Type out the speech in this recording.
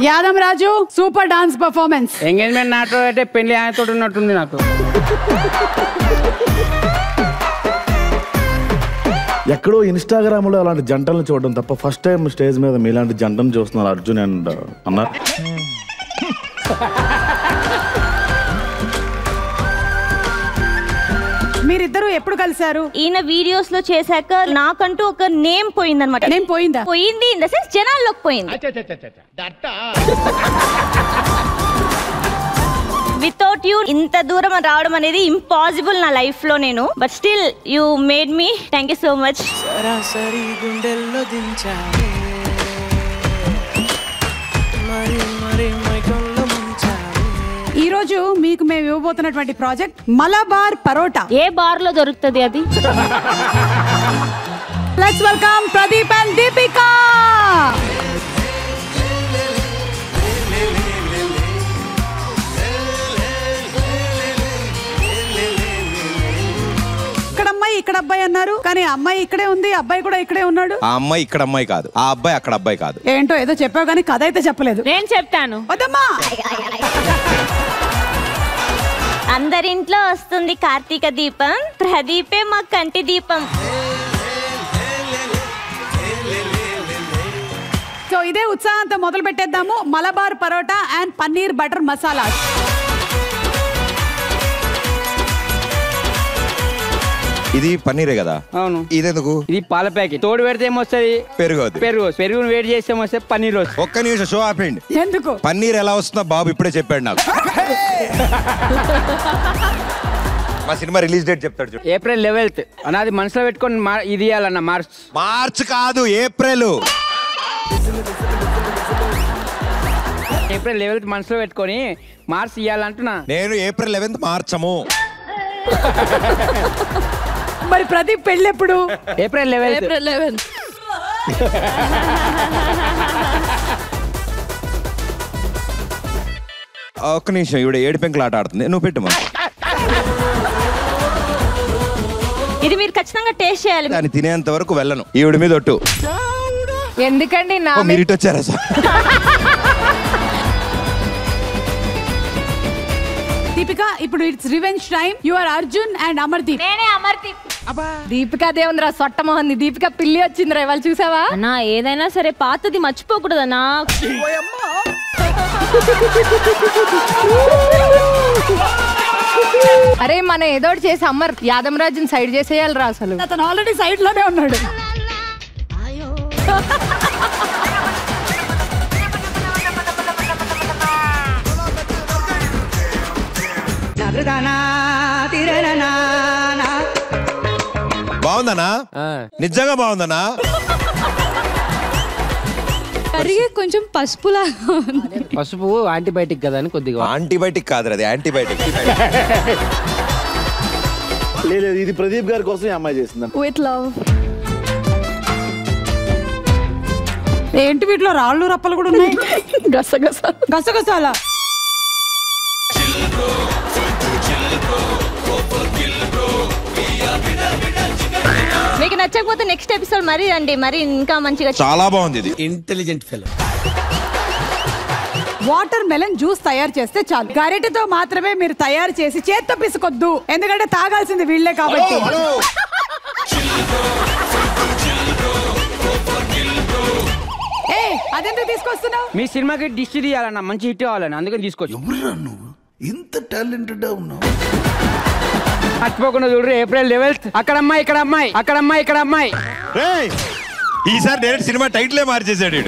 యాదం రాజు super dance performance. Engagement నాతో అయితే పెళ్లి ఆయనతో ఉన్నట్టుంది నాకు. ఎక్కడో ఇన్స్టాగ్రామ్ లో అలాంటి జంటలను చూడడం తప్ప ఫస్ట్ టైం స్టేజ్ మీద మీలాంటి జంటను చూస్తున్నారు అర్జున్ అండ్ అన్నారు. మీరిద్దరు ఎప్పుడు కలిసారు? ఈయన వీడియోస్ లో చేశాక నాకంటూ ఒక నేమ్ పోయింది అనమాట. నేమ్ పోయిందా? పోయింది ఇన్ ద సెన్స్ జనాల్లోకి పోయింది. వితౌట్ యూ ఇంత దూరం రావడం అనేది ఇంపాసిబుల్ నా లైఫ్ లో నేను. But still you made me. Thank you so much. సరాసరి గుండెల్లో దించావే మరి మరి మైకంలో ముంచావే. ఈ రోజు మీకు మేము ఇవ్వబోతున్నటువంటి ప్రాజెక్ట్ మలబార్ పరోటా. ఏ బార్ లో దొరుకుతుంది అది? Let's welcome Pradeep and Deepika. ఇక్కడ అమ్మాయి ఇక్కడ అబ్బాయి అన్నారు, కానీ అమ్మాయి ఇక్కడే ఉంది, అబ్బాయి కూడా ఇక్కడే ఉన్నాడు. ఆ అమ్మాయి ఇక్కడ అమ్మాయి కాదు, ఆ అబ్బాయి అక్కడ అబ్బాయి కాదు. ఏంటో ఏదో చెప్పావు కానీ కథ అయితే చెప్పలేదు. నేను చెప్తాను. వద్దమ్మా. అందరింట్లో వస్తుంది కార్తీక దీపం, ప్రదీపే మా కంటి దీపం. సో ఇదే ఉత్సాహంతో మొదలు పెట్టేద్దాము. Malabar parotta and paneer butter masala. ఇది పన్నీరే కదా? అవును. ఇదెందుకు? ఇది పాల ప్యాకెట్. తోడు పెడితే ఏమొస్తుంది? పెరుగు. పెరుగును వేడి చేస్తే ఏమొస్తే పన్నీర్ వస్తుంది. ఒక్క నిమిషం షో ఆపండి. ఎందుకు? పన్నీర్ ఎలా వస్తుందో బాబు ఇప్పుడే చెప్పాడు నాకు. మా సినిమా రిలీజ్ డేట్ చెప్తాడు చూడు. ఏప్రిల్ 11th అన్నది మనసులో పెట్టుకొని ఇది ఇవ్వాలన్న. మార్చ్ కాదు, ఏప్రిల్ 11th మనసులో పెట్టుకొని మార్చ్ ఇవ్వాలంటున్నా. నేను ఏప్రిల్ 11th మార్చము. మరి ప్రదీప్ పెళ్ళి ఎప్పుడు? April 11th. ఒక్క నిమిషం, ఇవిడ ఏడు పెంకులు ఆట ఆడుతుంది, నువ్వు పెట్టు. ఇది మీరు ఖచ్చితంగా టేస్ట్ చేయాలి. దాన్ని తినేంత వరకు వెళ్ళను. ఈవిడ మీద ఒట్టు. ఎందుకండి మీరు ఇటు వచ్చారా సార్? దీపిక, ఇప్పుడు it's revenge time. You are Arjun and Amardeep. నేనే అమర్దీప్. దీపిక దేవుంద్రా సొట్టమోహంది. దీపిక పిల్లి వచ్చిందిరా, ఇవాళ చూసావా? అన్నా ఏదైనా సరే పాతది మర్చిపోకూడదన్నా. అరే మనం ఏదోటి చేసి అమ్మర్ యాదం రాజుని సైడ్ చేసేయాలిరా. అసలు అతను ఆల్రెడీ సైడ్ లోనే ఉన్నాడు. బాగుందనా? నిజంగా బాగుందనా? కరిగే కొంచెం పసుపులా. పసుపు యాంటీబయాటిక్ కదా అని కొద్దిగా. యాంటీబయాటిక్ కాదు, అది యాంటీబయాటిక్. లేదు, ఇది ప్రదీప్ గారి కోసం ఈ అమ్మాయి చేసింది. With love. ఏంటి వీటిలో రాళ్ళు రప్పలు కూడా ఉన్నాయి? గసగసాల. మీకు నచ్చకపోతే నెక్స్ట్ ఎపిసోడ్ మరి రండి, మరి ఇంకా మంచిగా. చాలా బాగుంది ఇది. Intelligent fellow. Water melon juice తయారు చేస్తే చాలు. గరిటెతో మాత్రమే మీరు తయారు చేసి చేత్తో పిసుకొద్దు, ఎందుకంటే తాగాల్సింది వీళ్ళే కాబట్టి. అదెందుకు తీసుకొస్తున్నావు? మీ సినిమాకి డిష్ తీయాలన్న, మంచి హిట్ కావాలన్న, అందుకని తీసుకొచ్చు. నువ్వు ఇంత టాలెంటెడ్ ఉన్నావు. మర్చిపోకుండా చూడరు, ఏప్రిల్ 11th. అక్కడ అమ్మాయి ఇక్కడ అమ్మాయి, అక్కడ అమ్మాయి ఇక్కడ అమ్మాయి. ఈసారి డైరెక్ట్ సినిమా టైటిలే మార్చేసాడు.